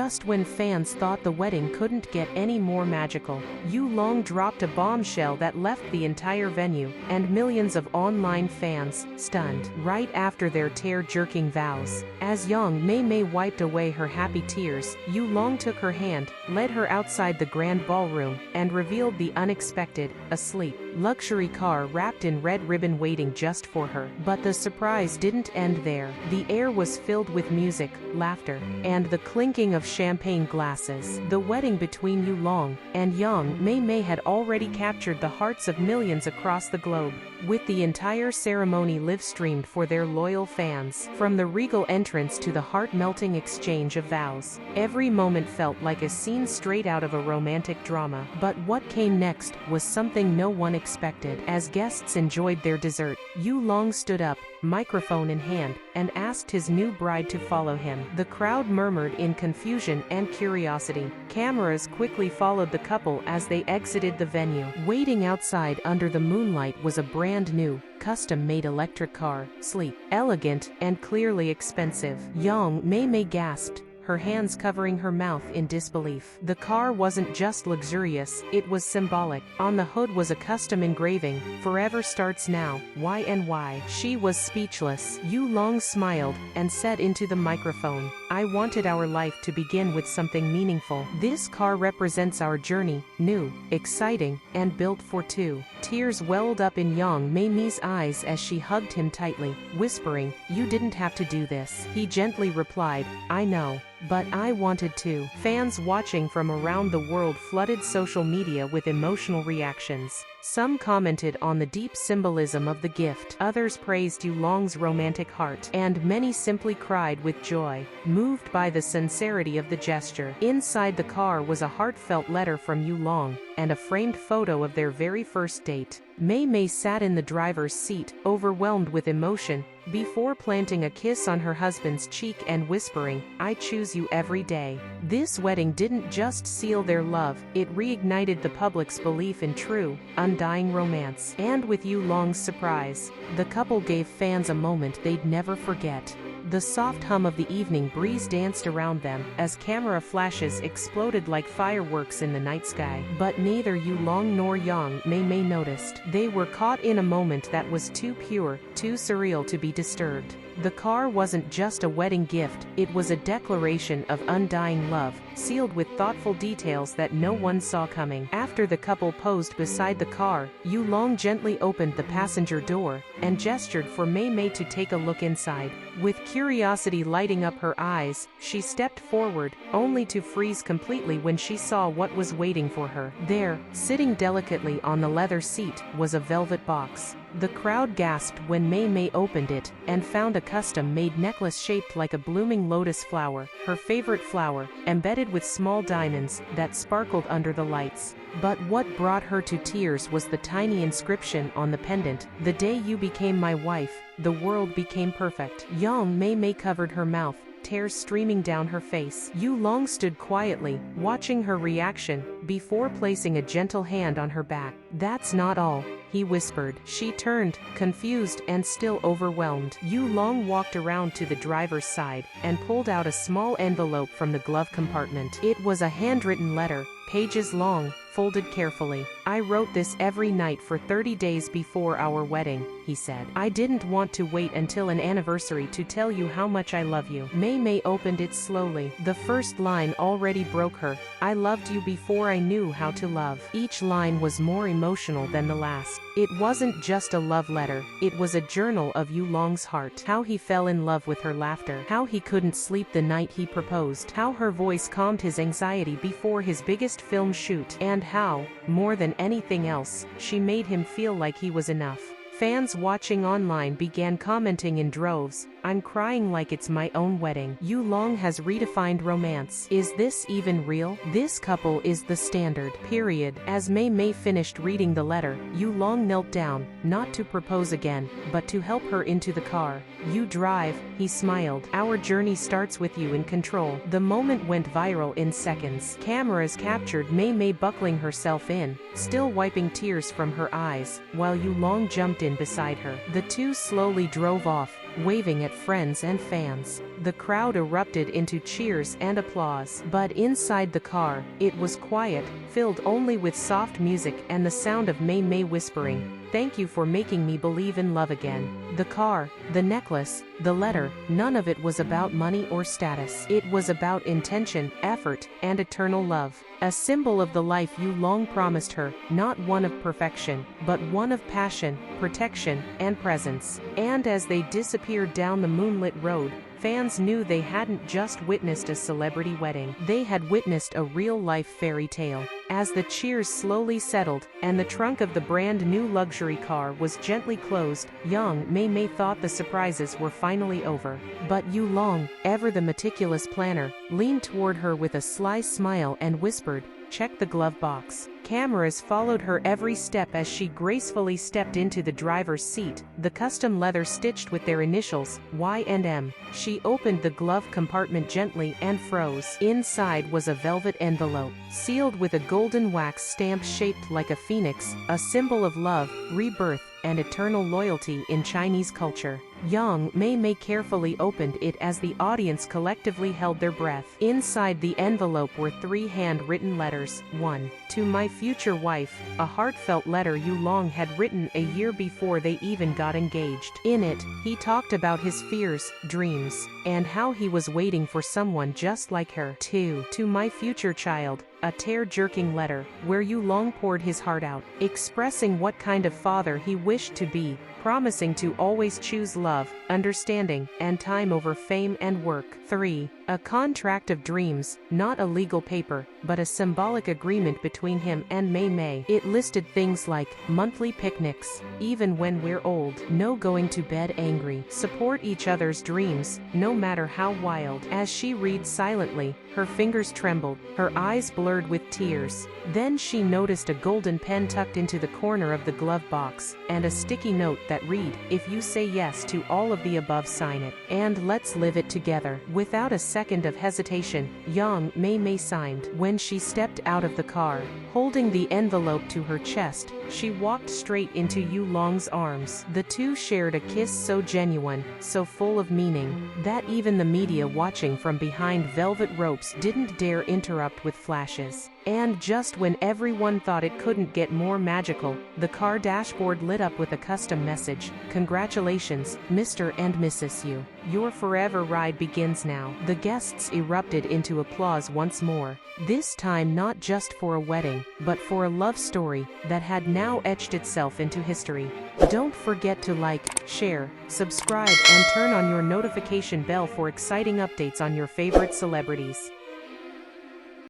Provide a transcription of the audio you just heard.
Just when fans thought the wedding couldn't get any more magical, Yu Long dropped a bombshell that left the entire venue and millions of online fans stunned. Right after their tear-jerking vows, as Yang Mei Mei wiped away her happy tears, Yu Long took her hand, led her outside the grand ballroom, and revealed the unexpected: a sleek, luxury car wrapped in red ribbon waiting just for her. But the surprise didn't end there. The air was filled with music, laughter, and the clinking of champagne glasses. The wedding between Yu Long and Yang Mei Mei had already captured the hearts of millions across the globe, with the entire ceremony live-streamed for their loyal fans. From the regal entrance to the heart-melting exchange of vows, every moment felt like a scene straight out of a romantic drama. But what came next was something no one expected. As guests enjoyed their dessert, Yu Long stood up, microphone in hand, and asked his new bride to follow him. The crowd murmured in confusion and curiosity. Cameras quickly followed the couple as they exited the venue. Waiting outside under the moonlight was a brand new, custom-made electric car, sleek, elegant, and clearly expensive. Yang Mei Mei gasped, her hands covering her mouth in disbelief. The car wasn't just luxurious, it was symbolic. On the hood was a custom engraving: "Forever starts now, YNY." She was speechless. Yu Long smiled and said into the microphone, "I wanted our life to begin with something meaningful. This car represents our journey, new, exciting, and built for two." Tears welled up in Yang Mei Mei's eyes as she hugged him tightly, whispering, "You didn't have to do this." He gently replied, "I know, but I wanted to." Fans watching from around the world flooded social media with emotional reactions. Some commented on the deep symbolism of the gift, others praised Yu Long's romantic heart, and many simply cried with joy, moved by the sincerity of the gesture. Inside the car was a heartfelt letter from Yu Long, and a framed photo of their very first date. Mei Mei sat in the driver's seat, overwhelmed with emotion, before planting a kiss on her husband's cheek and whispering, "I choose you every day." This wedding didn't just seal their love, it reignited the public's belief in true, undying romance. And with Yu Long's surprise, the couple gave fans a moment they'd never forget. The soft hum of the evening breeze danced around them as camera flashes exploded like fireworks in the night sky. But neither Yu Long nor Yang Mei Mei noticed. They were caught in a moment that was too pure, too surreal to be disturbed. The car wasn't just a wedding gift, it was a declaration of undying love, sealed with thoughtful details that no one saw coming. After the couple posed beside the car, Yu Long gently opened the passenger door and gestured for Mei Mei to take a look inside. With curiosity lighting up her eyes, she stepped forward, only to freeze completely when she saw what was waiting for her. There, sitting delicately on the leather seat, was a velvet box. The crowd gasped when Mei Mei opened it and found a custom-made necklace shaped like a blooming lotus flower, her favorite flower, embedded with small diamonds that sparkled under the lights. But what brought her to tears was the tiny inscription on the pendant: "The day you became my wife, the world became perfect." Yang Mei Mei covered her mouth, tears streaming down her face. Yu Long stood quietly, watching her reaction, before placing a gentle hand on her back. "That's not all," he whispered. She turned, confused and still overwhelmed. Yu Long walked around to the driver's side and pulled out a small envelope from the glove compartment. It was a handwritten letter, pages long, folded carefully. "I wrote this every night for 30 days before our wedding," he said. "I didn't want to wait until an anniversary to tell you how much I love you." Mei Mei opened it slowly. The first line already broke her. "I loved you before I knew how to love." Each line was more emotional than the last. It wasn't just a love letter, it was a journal of Yu Long's heart. How he fell in love with her laughter. How he couldn't sleep the night he proposed. How her voice calmed his anxiety before his biggest film shoot. And how, more than anything else, she made him feel like he was enough. Fans watching online began commenting in droves, "I'm crying like it's my own wedding. Yu Long has redefined romance. Is this even real? This couple is the standard, period." As Mei Mei finished reading the letter, Yu Long knelt down, not to propose again, but to help her into the car. "You drive," he smiled. "Our journey starts with you in control." The moment went viral in seconds. Cameras captured Mei Mei buckling herself in, still wiping tears from her eyes, while Yu Long jumped in beside her. The two slowly drove off, waving at friends and fans. The crowd erupted into cheers and applause. But inside the car, it was quiet, filled only with soft music and the sound of Mei Mei whispering, "Thank you for making me believe in love again." The car, the necklace, the letter, none of it was about money or status. It was about intention, effort, and eternal love. A symbol of the life you long promised her, not one of perfection, but one of passion, protection, and presence. And as they disappeared down the moonlit road, fans knew they hadn't just witnessed a celebrity wedding. They had witnessed a real-life fairy tale. As the cheers slowly settled, and the trunk of the brand-new luxury car was gently closed, Yang Mei Mei thought the surprises were finally over. But Yu Long, ever the meticulous planner, leaned toward her with a sly smile and whispered, "Check the glove box." Cameras followed her every step as she gracefully stepped into the driver's seat, the custom leather stitched with their initials, Y and M. She opened the glove compartment gently and froze. Inside was a velvet envelope, sealed with a golden wax stamp shaped like a phoenix, a symbol of love, rebirth, and eternal loyalty in Chinese culture. Yang Mei Mei carefully opened it as the audience collectively held their breath. Inside the envelope were 3 handwritten letters. 1. To my future wife, a heartfelt letter Yu Long had written a year before they even got engaged. In it, he talked about his fears, dreams, and how he was waiting for someone just like her. 2. To my future child, a tear-jerking letter, where Yu Long poured his heart out, expressing what kind of father he wished to be, promising to always choose love, understanding, and time over fame and work. 3. A contract of dreams, not a legal paper, but a symbolic agreement between him and Mei Mei. It listed things like monthly picnics, even when we're old, no going to bed angry, support each other's dreams, no matter how wild. As she read silently, her fingers trembled, her eyes blurred with tears. Then she noticed a golden pen tucked into the corner of the glove box, and a sticky note that read, "If you say yes to all of the above, sign it, and let's live it together." Without a second of hesitation, Yang Mei Mei signed. When she stepped out of the car, holding the envelope to her chest, she walked straight into Yu Long's arms. The two shared a kiss so genuine, so full of meaning, that even the media watching from behind velvet ropes didn't dare interrupt with flashes. And just when everyone thought it couldn't get more magical, the car dashboard lit up with a custom message, "Congratulations, Mr. and Mrs. Yu. Your forever ride begins now." The guests erupted into applause once more, this time not just for a wedding, but for a love story that had now etched itself into history. Don't forget to like, share, subscribe, and turn on your notification bell for exciting updates on your favorite celebrities.